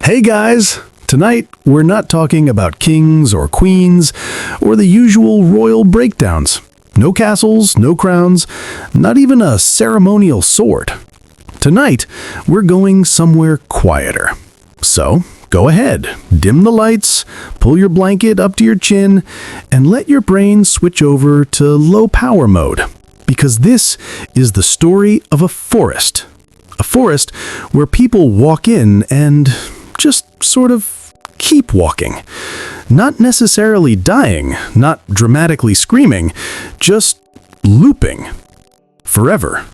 Hey guys! Tonight, we're not talking about kings or queens or the usual royal breakdowns. No castles, no crowns, not even a ceremonial sword. Tonight, we're going somewhere quieter. So, go ahead, dim the lights, pull your blanket up to your chin, and let your brain switch over to low power mode. Because this is the story of a forest. A forest where people walk in and just sort of keep walking. Not necessarily dying, not dramatically screaming, just looping. Forever.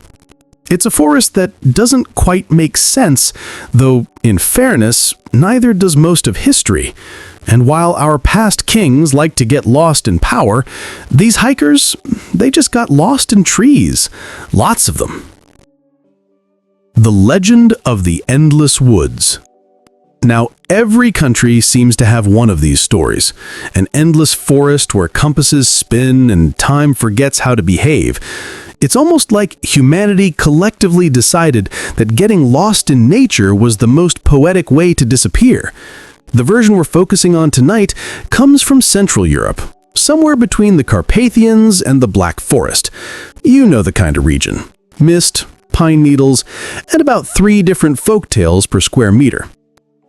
It's a forest that doesn't quite make sense, though, in fairness, neither does most of history. And while our past kings like to get lost in power, these hikers, they just got lost in trees. Lots of them. The Legend of the Endless Woods. Now, every country seems to have one of these stories. An endless forest where compasses spin and time forgets how to behave. It's almost like humanity collectively decided that getting lost in nature was the most poetic way to disappear. The version we're focusing on tonight comes from Central Europe, somewhere between the Carpathians and the Black Forest. You know the kind of region. Mist, pine needles, and about 3 different folk tales per square meter.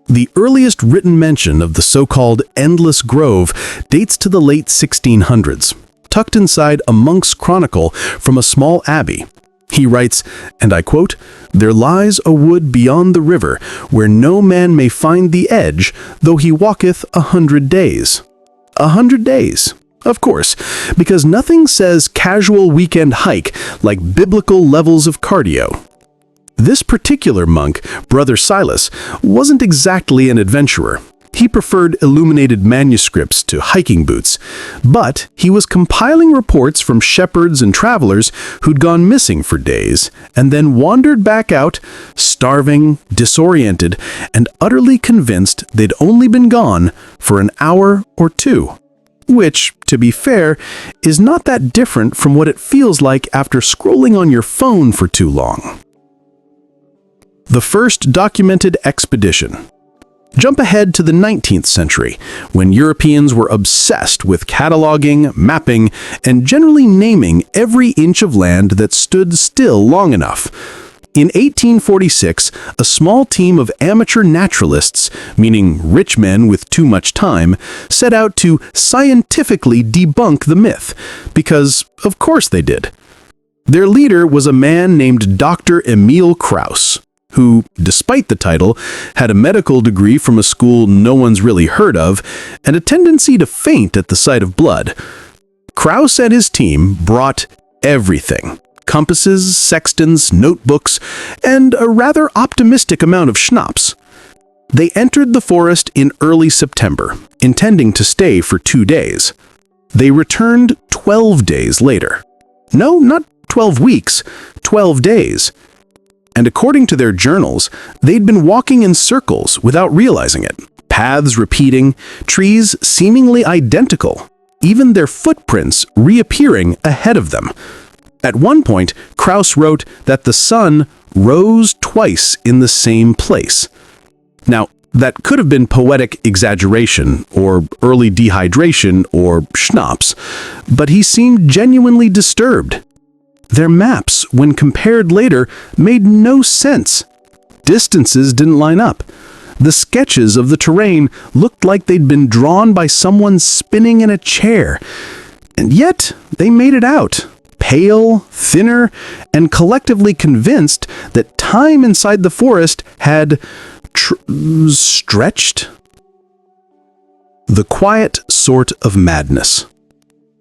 The earliest written mention of the so-called Endless Grove dates to the late 1600s, tucked inside a monk's chronicle from a small abbey. He writes, and I quote, "There lies a wood beyond the river, where no man may find the edge, though he walketh 100 days. 100 days. Of course, because nothing says casual weekend hike like biblical levels of cardio. This particular monk, Brother Silas, wasn't exactly an adventurer. He preferred illuminated manuscripts to hiking boots, but he was compiling reports from shepherds and travelers who'd gone missing for days and then wandered back out, starving, disoriented, and utterly convinced they'd only been gone for an hour or 2. Which, to be fair, is not that different from what it feels like after scrolling on your phone for too long. The first documented expedition. Jump ahead to the 19th century, when Europeans were obsessed with cataloging, mapping, and generally naming every inch of land that stood still long enough. In 1846, a small team of amateur naturalists, meaning rich men with too much time, set out to scientifically debunk the myth, because of course they did. Their leader was a man named Dr. Emil Krauss, who, despite the title, had a medical degree from a school no one's really heard of, and a tendency to faint at the sight of blood. Krauss and his team brought everything: compasses, sextants, notebooks, and a rather optimistic amount of schnapps. They entered the forest in early September, intending to stay for 2 days. They returned 12 days later. No, not 12 weeks, 12 days. And according to their journals, they'd been walking in circles without realizing it, paths repeating, trees seemingly identical, even their footprints reappearing ahead of them. At one point, Krauss wrote that the sun rose twice in the same place. Now, that could have been poetic exaggeration, or early dehydration, or schnapps, but he seemed genuinely disturbed. Their maps, when compared later, made no sense. Distances didn't line up. The sketches of the terrain looked like they'd been drawn by someone spinning in a chair. And yet, they made it out, pale, thinner, and collectively convinced that time inside the forest had stretched. The quiet sort of madness.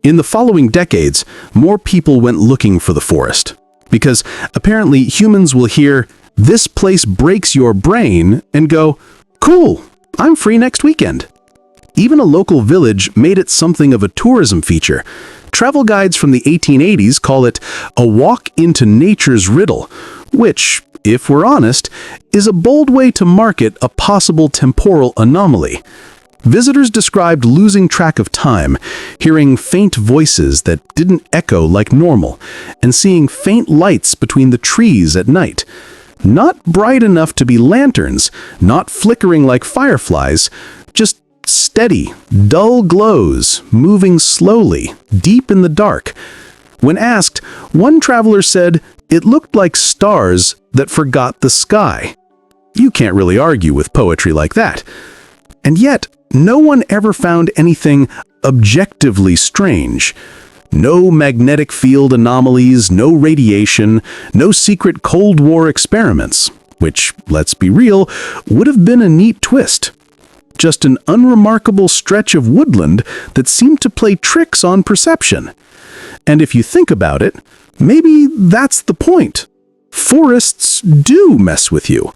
In the following decades, more people went looking for the forest, because apparently humans will hear, "This place breaks your brain," and go, "Cool, I'm free next weekend." Even a local village made it something of a tourism feature. Travel guides from the 1880s call it a walk into nature's riddle, which, if we're honest, is a bold way to market a possible temporal anomaly. Visitors described losing track of time, hearing faint voices that didn't echo like normal, and seeing faint lights between the trees at night. Not bright enough to be lanterns, not flickering like fireflies, just steady, dull glows, moving slowly, deep in the dark. When asked, one traveler said it looked like stars that forgot the sky. You can't really argue with poetry like that. And yet, no one ever found anything objectively strange. No magnetic field anomalies, no radiation, no secret Cold War experiments, which, let's be real, would have been a neat twist. Just an unremarkable stretch of woodland that seemed to play tricks on perception. And if you think about it, maybe that's the point. Forests do mess with you.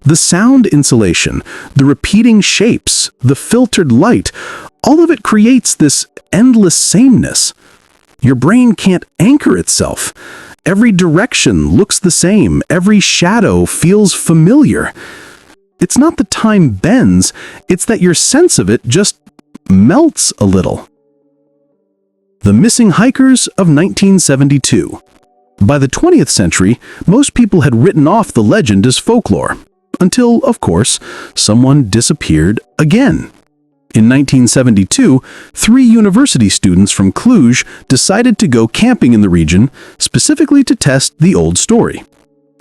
The sound insulation, the repeating shapes, the filtered light, all of it creates this endless sameness. Your brain can't anchor itself. Every direction looks the same. Every shadow feels familiar. It's not that time bends, it's that your sense of it just melts a little. The Missing Hikers of 1972. By the 20th century, most people had written off the legend as folklore. Until, of course, someone disappeared again. In 1972, 3 university students from Cluj decided to go camping in the region, specifically to test the old story.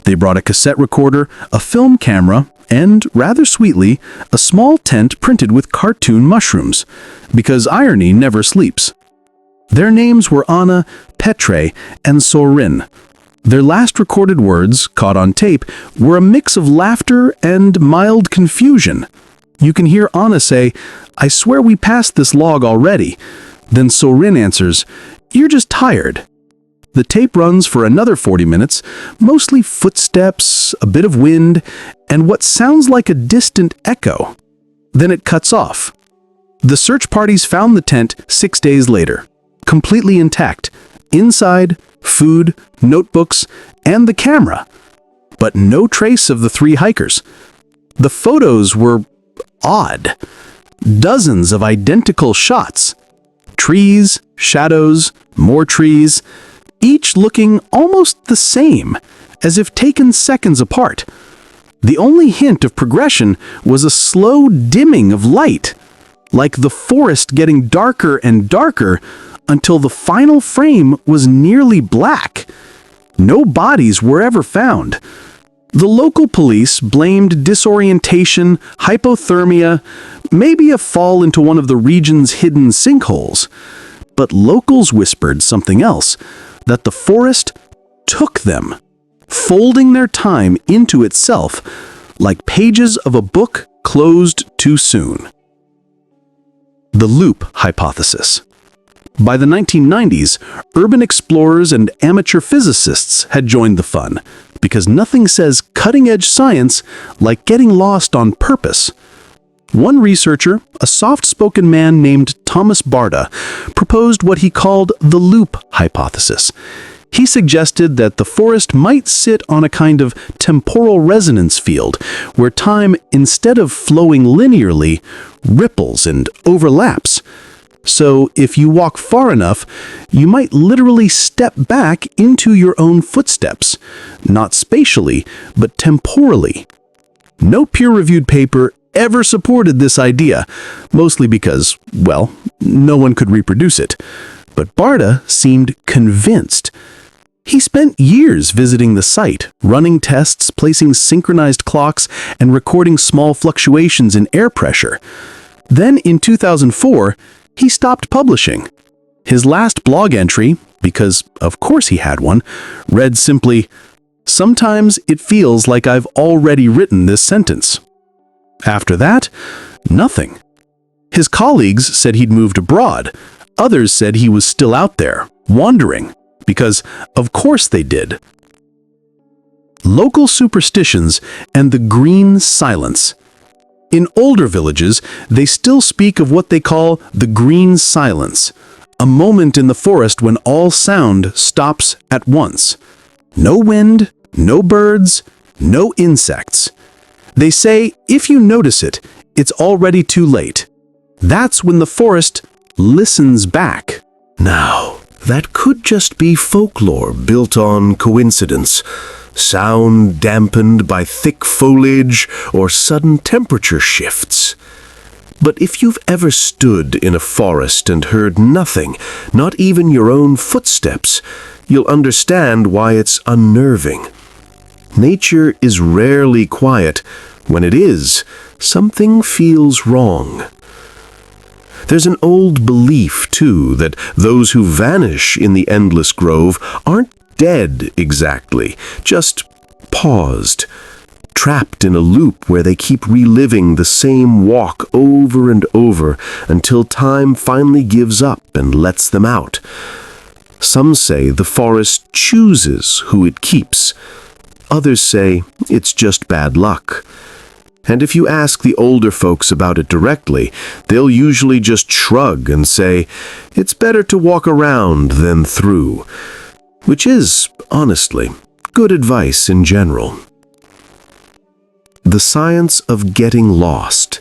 They brought a cassette recorder, a film camera, and, rather sweetly, a small tent printed with cartoon mushrooms, because irony never sleeps. Their names were Anna, Petre, and Sorin. Their last recorded words, caught on tape, were a mix of laughter and mild confusion. You can hear Anna say, "I swear we passed this log already." Then Sorin answers, "You're just tired." The tape runs for another 40 minutes, mostly footsteps, a bit of wind, and what sounds like a distant echo. Then it cuts off. The search parties found the tent 6 days later, completely intact. Inside, food, notebooks, and the camera. But no trace of the 3 hikers. The photos were odd. Dozens of identical shots. Trees, shadows, more trees, each looking almost the same, as if taken seconds apart. The only hint of progression was a slow dimming of light, like the forest getting darker and darker until the final frame was nearly black. No bodies were ever found. The local police blamed disorientation, hypothermia, maybe a fall into one of the region's hidden sinkholes. But locals whispered something else, that the forest took them, folding their time into itself like pages of a book closed too soon. The loop hypothesis. By the 1990s, urban explorers and amateur physicists had joined the fun, because nothing says cutting-edge science like getting lost on purpose. One researcher, a soft-spoken man named Thomas Barta, proposed what he called the loop hypothesis. He suggested that the forest might sit on a kind of temporal resonance field, where time, instead of flowing linearly, ripples and overlaps. So if you walk far enough, you might literally step back into your own footsteps, not spatially, but temporally. No peer-reviewed paper ever supported this idea, mostly because, well, no one could reproduce it. But Barta seemed convinced. He spent years visiting the site, running tests, placing synchronized clocks, and recording small fluctuations in air pressure. Then in 2004, he stopped publishing. His last blog entry, because of course he had one, read simply, "Sometimes it feels like I've already written this sentence." After that, nothing. His colleagues said he'd moved abroad. Others said he was still out there, wandering, because of course they did. Local superstitions and the green silence. In older villages, they still speak of what they call the green silence, a moment in the forest when all sound stops at once. No wind, no birds, no insects. They say if you notice it, it's already too late. That's when the forest listens back. Now, that could just be folklore built on coincidence. sound dampened by thick foliage or sudden temperature shifts. But if you've ever stood in a forest and heard nothing, not even your own footsteps, you'll understand why it's unnerving. Nature is rarely quiet. When it is, something feels wrong. There's an old belief, too, that those who vanish in the endless grove aren't dead exactly, just paused, trapped in a loop where they keep reliving the same walk over and over until time finally gives up and lets them out. Some say the forest chooses who it keeps. Others say it's just bad luck. And if you ask the older folks about it directly, they'll usually just shrug and say, it's better to walk around than through, which is, honestly, good advice in general. The science of getting lost.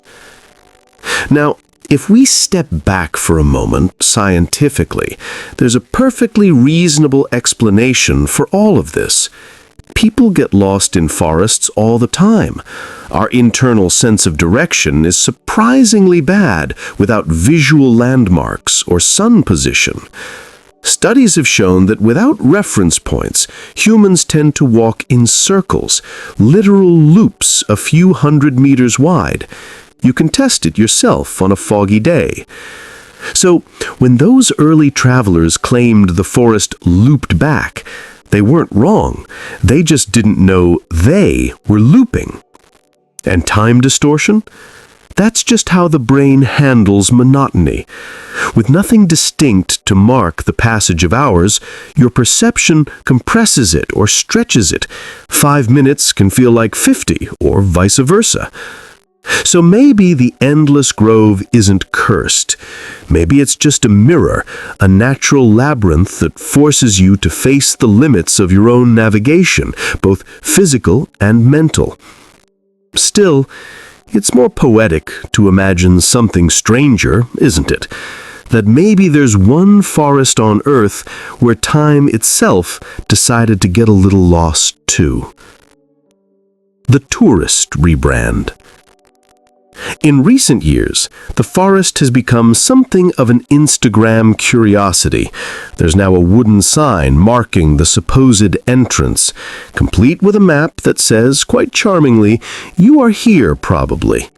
Now, if we step back for a moment scientifically, there's a perfectly reasonable explanation for all of this. People get lost in forests all the time. Our internal sense of direction is surprisingly bad without visual landmarks or sun position. Studies have shown that without reference points, humans tend to walk in circles, literal loops a few hundred meters wide. You can test it yourself on a foggy day. So, when those early travelers claimed the forest looped back, they weren't wrong. They just didn't know they were looping. And time distortion? That's just how the brain handles monotony. With nothing distinct to mark the passage of hours, your perception compresses it or stretches it. 5 minutes can feel like 50, or vice versa. So maybe the endless grove isn't cursed. Maybe it's just a mirror, a natural labyrinth that forces you to face the limits of your own navigation, both physical and mental. Still, it's more poetic to imagine something stranger, isn't it? That maybe there's one forest on Earth where time itself decided to get a little lost too. The tourist rebrand. In recent years, the forest has become something of an Instagram curiosity. There's now a wooden sign marking the supposed entrance, complete with a map that says, quite charmingly, "You are here, probably."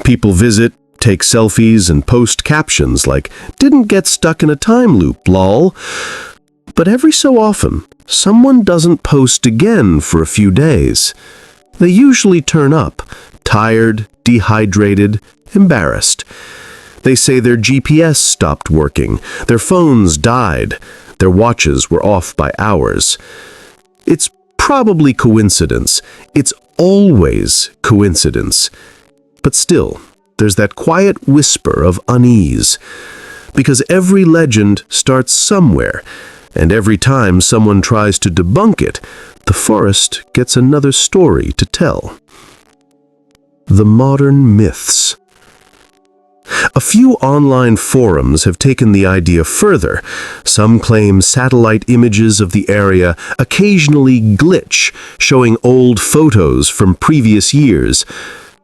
People visit, take selfies, and post captions like, "Didn't get stuck in a time loop, lol." But every so often, someone doesn't post again for a few days. They usually turn up, tired, dehydrated, embarrassed. They say their GPS stopped working, their phones died, their watches were off by hours. It's probably coincidence. It's always coincidence. But still, there's that quiet whisper of unease. Because every legend starts somewhere, and every time someone tries to debunk it, the forest gets another story to tell. The modern myths. A few online forums have taken the idea further. Some claim satellite images of the area occasionally glitch, showing old photos from previous years.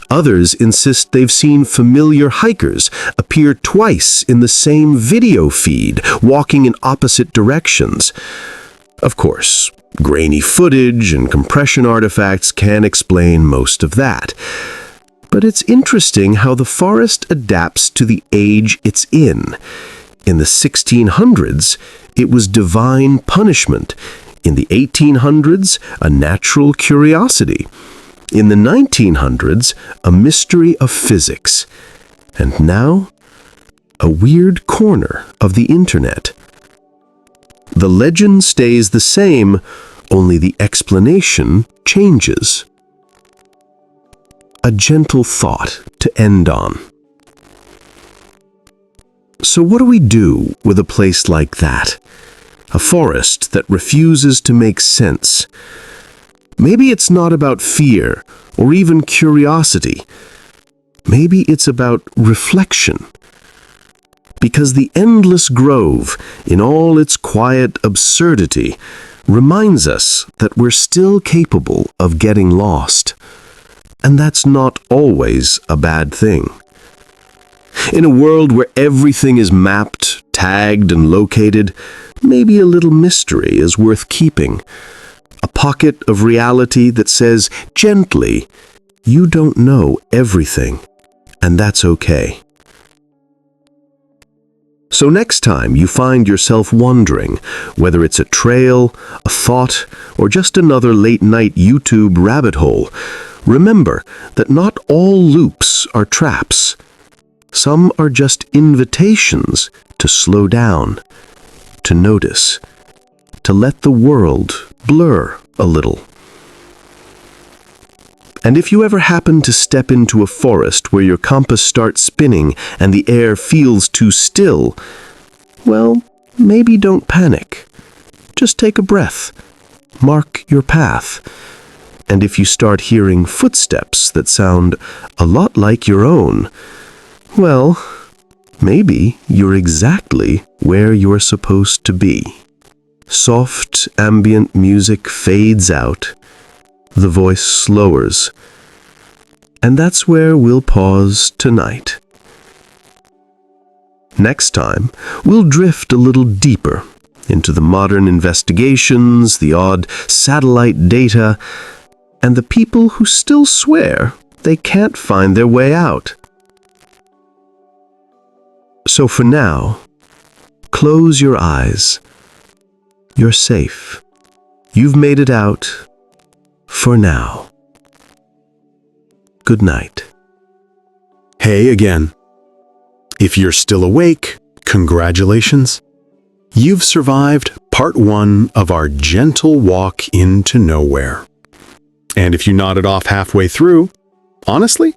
Others insist they've seen familiar hikers appear twice in the same video feed, walking in opposite directions. Of course, grainy footage and compression artifacts can explain most of that. But it's interesting how the forest adapts to the age it's in. In the 1600s, it was divine punishment. In the 1800s, a natural curiosity. In the 1900s, a mystery of physics. And now, a weird corner of the internet. The legend stays the same, only the explanation changes. A gentle thought to end on. So what do we do with a place like that? A forest that refuses to make sense. Maybe it's not about fear or even curiosity. Maybe it's about reflection. Because the endless grove, in all its quiet absurdity, reminds us that we're still capable of getting lost. And that's not always a bad thing. In a world where everything is mapped, tagged, and located, maybe a little mystery is worth keeping. A pocket of reality that says gently, you don't know everything, and that's okay. So next time you find yourself wondering whether it's a trail, a thought, or just another late-night YouTube rabbit hole, remember that not all loops are traps. Some are just invitations to slow down, to notice, to let the world blur a little. And if you ever happen to step into a forest where your compass starts spinning and the air feels too still, well, maybe don't panic. Just take a breath. Mark your path. And if you start hearing footsteps that sound a lot like your own, well, maybe you're exactly where you're supposed to be. Soft, ambient music fades out. The voice lowers. And that's where we'll pause tonight. Next time, we'll drift a little deeper into the modern investigations, the odd satellite data, and the people who still swear they can't find their way out. So for now, close your eyes. You're safe. You've made it out. For now. Good night. Hey again. If you're still awake, congratulations. You've survived part 1 of our gentle walk into nowhere. And if you nodded off halfway through, honestly,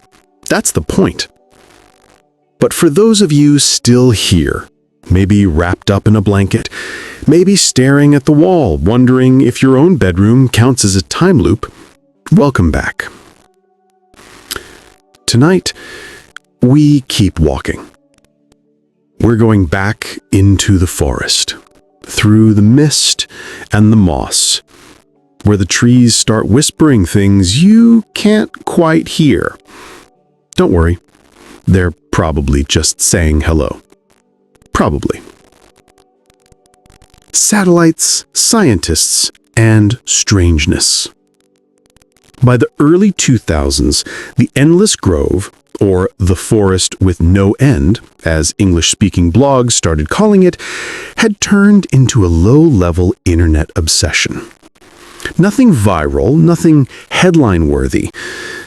that's the point. But for those of you still here, maybe wrapped up in a blanket, maybe staring at the wall, wondering if your own bedroom counts as a time loop, welcome back. Tonight, we keep walking. We're going back into the forest, through the mist and the moss, where the trees start whispering things you can't quite hear. Don't worry, they're probably just saying hello. Probably. Satellites, scientists, and strangeness. By the early 2000s, the Endless Grove, or the forest with no end, as English-speaking blogs started calling it, had turned into a low-level internet obsession. Nothing viral, nothing headline-worthy,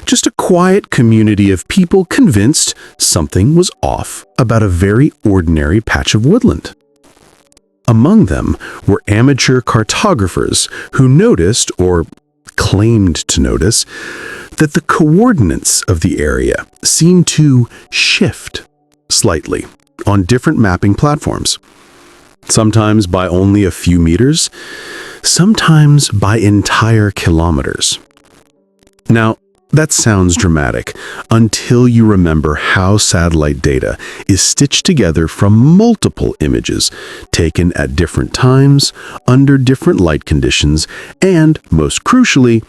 just a quiet community of people convinced something was off about a very ordinary patch of woodland. Among them were amateur cartographers who noticed, or claimed to notice, that the coordinates of the area seemed to shift slightly on different mapping platforms. Sometimes by only a few meters, sometimes by entire kilometers. Now, that sounds dramatic until you remember how satellite data is stitched together from multiple images taken at different times, under different light conditions, and, most crucially,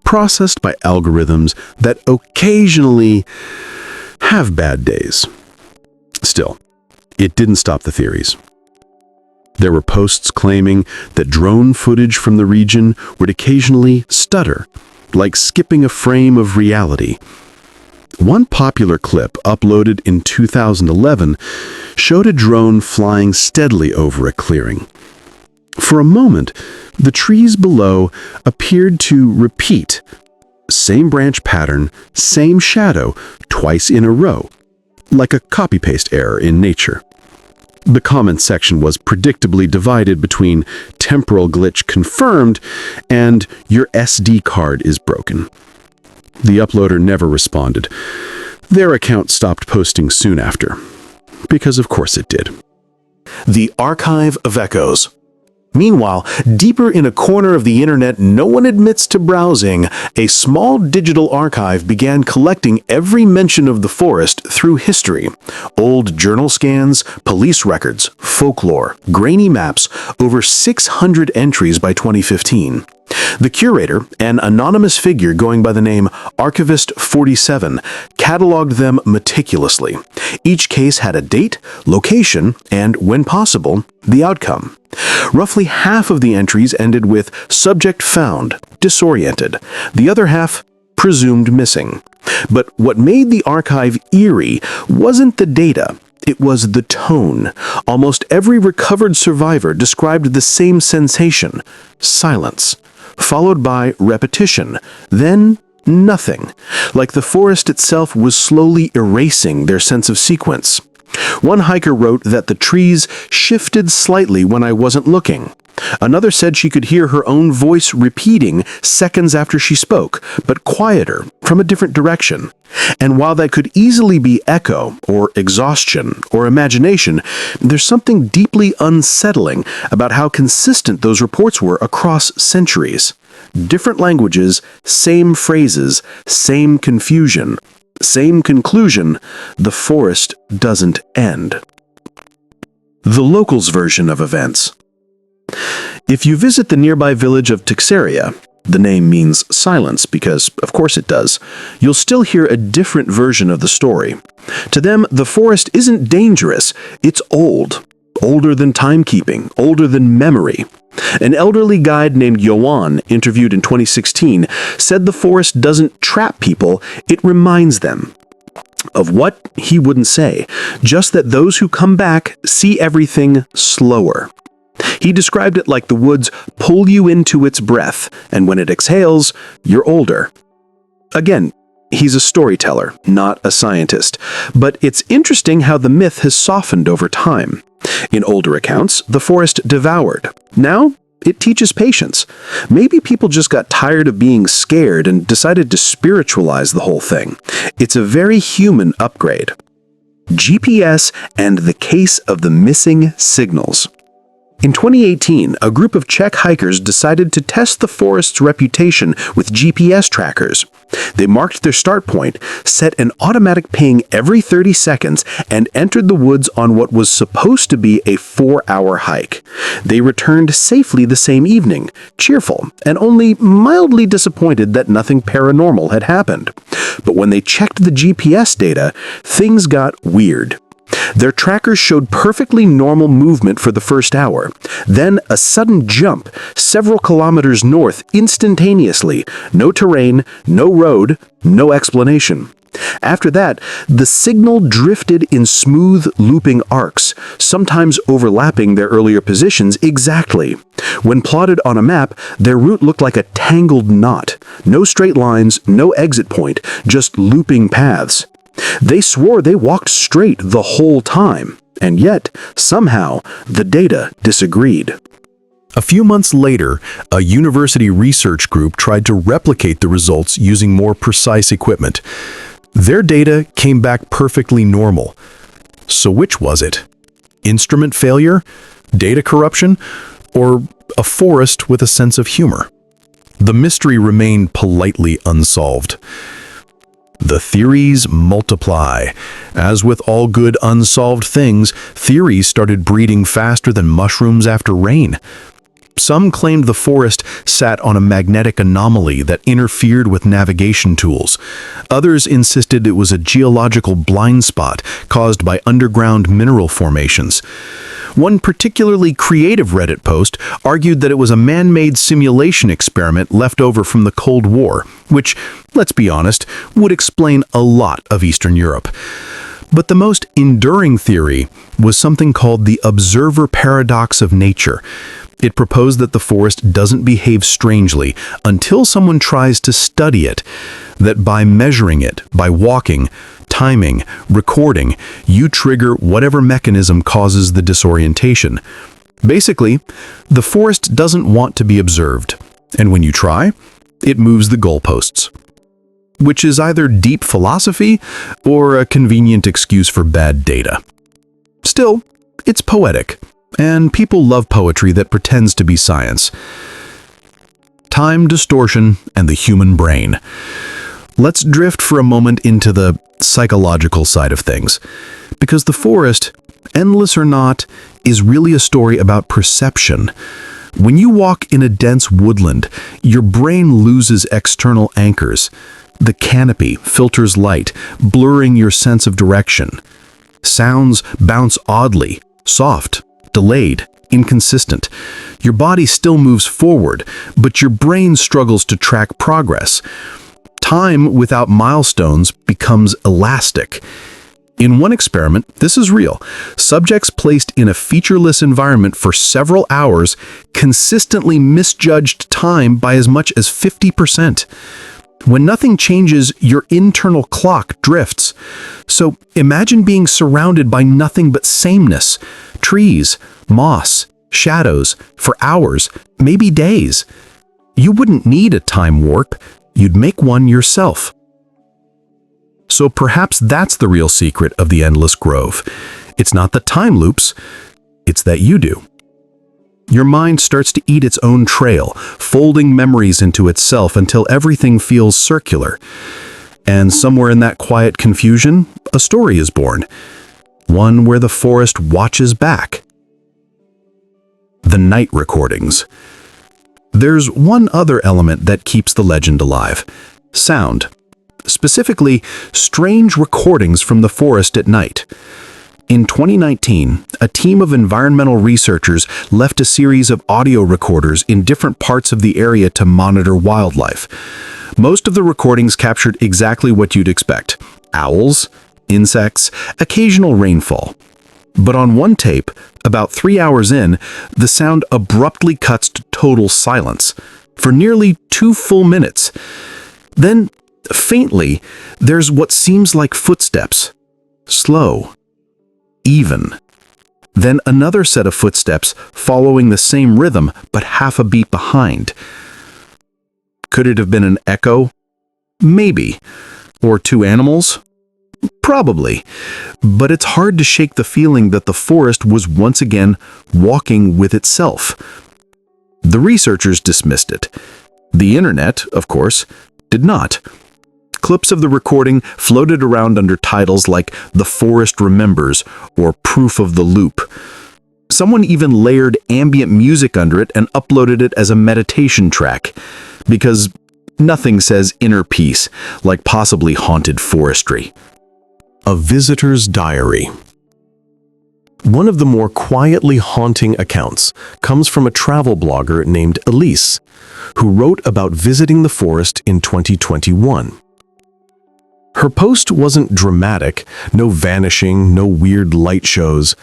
processed by algorithms that occasionally have bad days. Still, it didn't stop the theories. There were posts claiming that drone footage from the region would occasionally stutter, like skipping a frame of reality. One popular clip uploaded in 2011 showed a drone flying steadily over a clearing. For a moment, the trees below appeared to repeat. Same branch pattern, same shadow, twice in a row, like a copy-paste error in nature. The comment section was predictably divided between temporal glitch confirmed and your SD card is broken. The uploader never responded. Their account stopped posting soon after, because of course it did. The Archive of Echoes. Meanwhile, deeper in a corner of the internet no one admits to browsing, a small digital archive began collecting every mention of the forest through history. Old journal scans, police records, folklore, grainy maps, over 600 entries by 2015. The curator, an anonymous figure going by the name Archivist 47, cataloged them meticulously. Each case had a date, location, and, when possible, the outcome. Roughly half of the entries ended with subject found, disoriented. The other half, presumed missing. But what made the archive eerie wasn't the data. It was the tone. Almost every recovered survivor described the same sensation: silence, followed by repetition, then nothing, like the forest itself was slowly erasing their sense of sequence. One hiker wrote that the trees shifted slightly when I wasn't looking. Another said she could hear her own voice repeating seconds after she spoke, but quieter, from a different direction. And while that could easily be echo, or exhaustion, or imagination, there's something deeply unsettling about how consistent those reports were across centuries. Different languages, same phrases, same confusion, same conclusion: the forest doesn't end. The locals' version of events. If you visit the nearby village of Tixeria, the name means silence because, of course it does, you'll still hear a different version of the story. To them, the forest isn't dangerous, it's old. Older than timekeeping, older than memory. An elderly guide named Yoan, interviewed in 2016, said the forest doesn't trap people, it reminds them. Of what, he wouldn't say, just that those who come back see everything slower. He described it like the woods pull you into its breath, and when it exhales, you're older. Again, he's a storyteller, not a scientist, but it's interesting how the myth has softened over time. In older accounts, the forest devoured. Now, it teaches patience. Maybe people just got tired of being scared and decided to spiritualize the whole thing. It's a very human upgrade. GPS and the case of the missing signals. In 2018, a group of Czech hikers decided to test the forest's reputation with GPS trackers. They marked their start point, set an automatic ping every 30 seconds, and entered the woods on what was supposed to be a 4-hour hike. They returned safely the same evening, cheerful, and only mildly disappointed that nothing paranormal had happened. But when they checked the GPS data, things got weird. Their trackers showed perfectly normal movement for the first hour, then a sudden jump several kilometers north instantaneously, no terrain, no road, no explanation. After that, the signal drifted in smooth, looping arcs, sometimes overlapping their earlier positions exactly. When plotted on a map, their route looked like a tangled knot. No straight lines, no exit point, just looping paths. They swore they walked straight the whole time, and yet, somehow, the data disagreed. A few months later, a university research group tried to replicate the results using more precise equipment. Their data came back perfectly normal. So which was it? Instrument failure? Data corruption? Or a forest with a sense of humor? The mystery remained politely unsolved. The theories multiply. As with all good unsolved things, theories started breeding faster than mushrooms after rain. Some claimed the forest sat on a magnetic anomaly that interfered with navigation tools. Others insisted it was a geological blind spot caused by underground mineral formations. One particularly creative Reddit post argued that it was a man-made simulation experiment left over from the Cold War, which, let's be honest, would explain a lot of Eastern Europe. But the most enduring theory was something called the observer paradox of nature. It proposed that the forest doesn't behave strangely until someone tries to study it, that by measuring it, by walking, timing, recording, you trigger whatever mechanism causes the disorientation. Basically, the forest doesn't want to be observed, and when you try, it moves the goalposts. Which is either deep philosophy or a convenient excuse for bad data. Still, it's poetic. And people love poetry that pretends to be science. Time distortion and the human brain. Let's drift for a moment into the psychological side of things. Because the forest, endless or not, is really a story about perception. When you walk in a dense woodland, your brain loses external anchors. The canopy filters light, blurring your sense of direction. Sounds bounce oddly, soft, delayed, inconsistent. Your body still moves forward, but your brain struggles to track progress. Time without milestones becomes elastic. In one experiment, this is real. Subjects placed in a featureless environment for several hours consistently misjudged time by as much as 50%. When nothing changes, your internal clock drifts. So imagine being surrounded by nothing but sameness, trees, moss, shadows, for hours, maybe days. You wouldn't need a time warp. You'd make one yourself. So perhaps that's the real secret of the endless grove. It's not the time loops, it's that you do. Your mind starts to eat its own trail, folding memories into itself until everything feels circular. And somewhere in that quiet confusion, a story is born. One where the forest watches back. The night recordings. There's one other element that keeps the legend alive: sound. Specifically, strange recordings from the forest at night. In 2019, a team of environmental researchers left a series of audio recorders in different parts of the area to monitor wildlife. Most of the recordings captured exactly what you'd expect: owls, insects, occasional rainfall. But on one tape, about 3 hours in, the sound abruptly cuts to total silence for nearly 2 full minutes. Then, faintly, there's what seems like footsteps. Slow. Even. Then another set of footsteps following the same rhythm but half a beat behind. Could it have been an echo? Maybe. Or 2 animals? Probably. But it's hard to shake the feeling that the forest was once again walking with itself. The researchers dismissed it. The internet, of course, did not. Clips of the recording floated around under titles like "The Forest Remembers" or "Proof of the Loop." Someone even layered ambient music under it and uploaded it as a meditation track, because nothing says inner peace like possibly haunted forestry. A visitor's diary. One of the more quietly haunting accounts comes from a travel blogger named Elise, who wrote about visiting the forest in 2021. Her post wasn't dramatic, no vanishing, no weird light shows,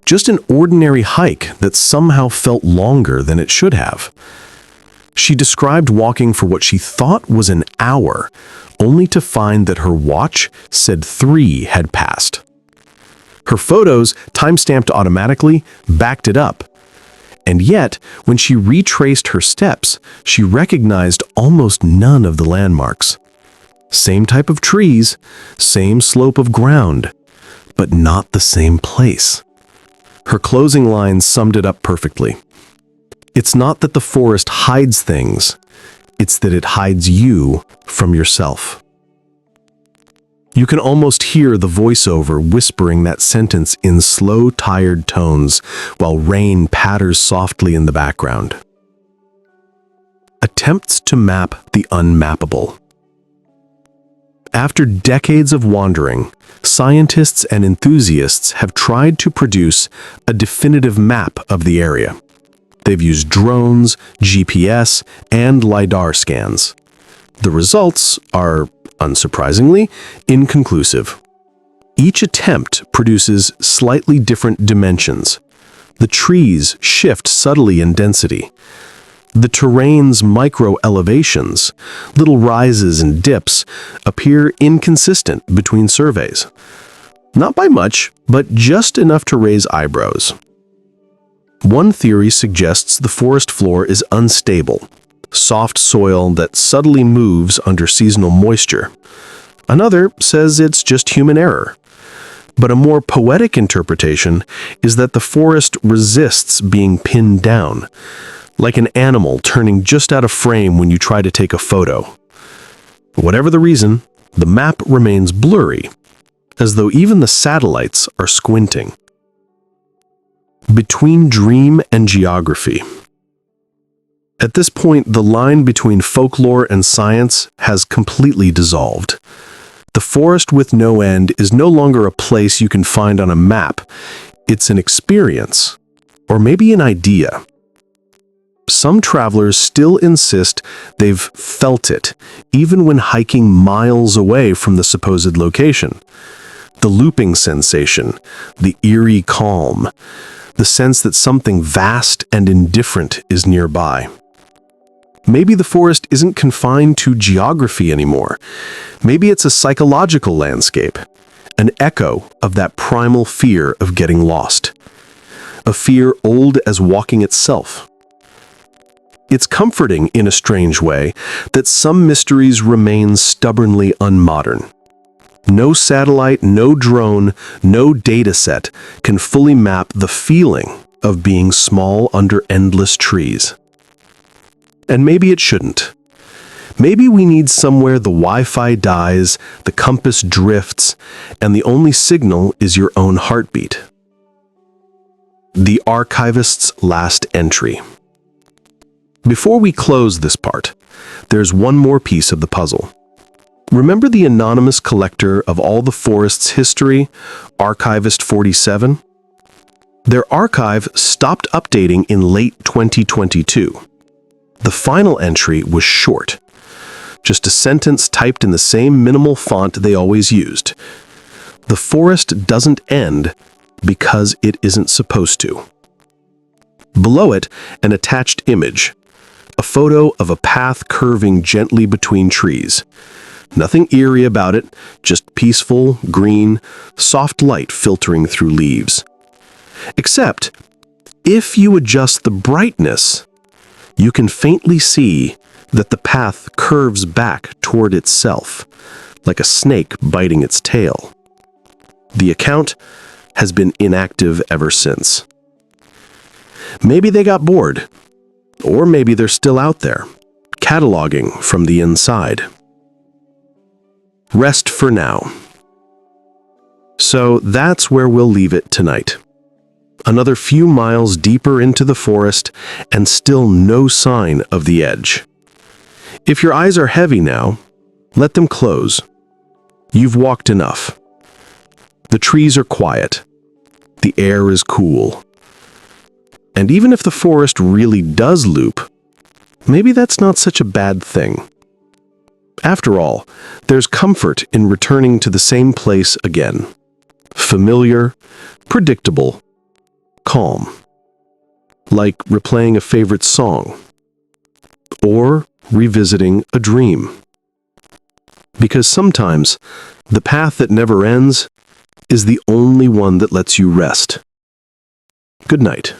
just an ordinary hike that somehow felt longer than it should have. She described walking for what she thought was an hour, only to find that her watch said 3 had passed. Her photos, time-stamped automatically, backed it up. And yet, when she retraced her steps, she recognized almost none of the landmarks. Same type of trees, same slope of ground, but not the same place. Her closing lines summed it up perfectly. It's not that the forest hides things, it's that it hides you from yourself. You can almost hear the voiceover whispering that sentence in slow, tired tones while rain patters softly in the background. Attempts to map the unmappable. After decades of wandering, scientists and enthusiasts have tried to produce a definitive map of the area. They've used drones, GPS, and LiDAR scans. The results are, unsurprisingly, inconclusive. Each attempt produces slightly different dimensions. The trees shift subtly in density. The terrain's micro-elevations, little rises and dips, appear inconsistent between surveys. Not by much, but just enough to raise eyebrows. One theory suggests the forest floor is unstable, soft soil that subtly moves under seasonal moisture. Another says it's just human error. But a more poetic interpretation is that the forest resists being pinned down, like an animal turning just out of frame when you try to take a photo. Whatever the reason, the map remains blurry, as though even the satellites are squinting. Between dream and geography. At this point, the line between folklore and science has completely dissolved. The forest with no end is no longer a place you can find on a map. It's an experience, or maybe an idea. Some travelers still insist they've felt it, even when hiking miles away from the supposed location. The looping sensation, the eerie calm, the sense that something vast and indifferent is nearby. Maybe the forest isn't confined to geography anymore. Maybe it's a psychological landscape, an echo of that primal fear of getting lost. A fear old as walking itself. It's comforting in a strange way that some mysteries remain stubbornly unmodern. No satellite, no drone, no data set can fully map the feeling of being small under endless trees. And maybe it shouldn't. Maybe we need somewhere the Wi-Fi dies, the compass drifts, and the only signal is your own heartbeat. The archivist's last entry. Before we close this part, there's one more piece of the puzzle. Remember the anonymous collector of all the forest's history, Archivist 47? Their archive stopped updating in late 2022. The final entry was short, just a sentence typed in the same minimal font they always used. The forest doesn't end because it isn't supposed to. Below it, an attached image, a photo of a path curving gently between trees. Nothing eerie about it, just peaceful, green, soft light filtering through leaves. Except, if you adjust the brightness, you can faintly see that the path curves back toward itself, like a snake biting its tail. The account has been inactive ever since. Maybe they got bored, or maybe they're still out there, cataloging from the inside. Rest for now. So that's where we'll leave it tonight. Another few miles deeper into the forest, and still no sign of the edge. If your eyes are heavy now, let them close. You've walked enough. The trees are quiet. The air is cool. And even if the forest really does loop, maybe that's not such a bad thing. After all, there's comfort in returning to the same place again. Familiar, predictable, calm. Like replaying a favorite song. Or revisiting a dream. Because sometimes, the path that never ends is the only one that lets you rest. Good night.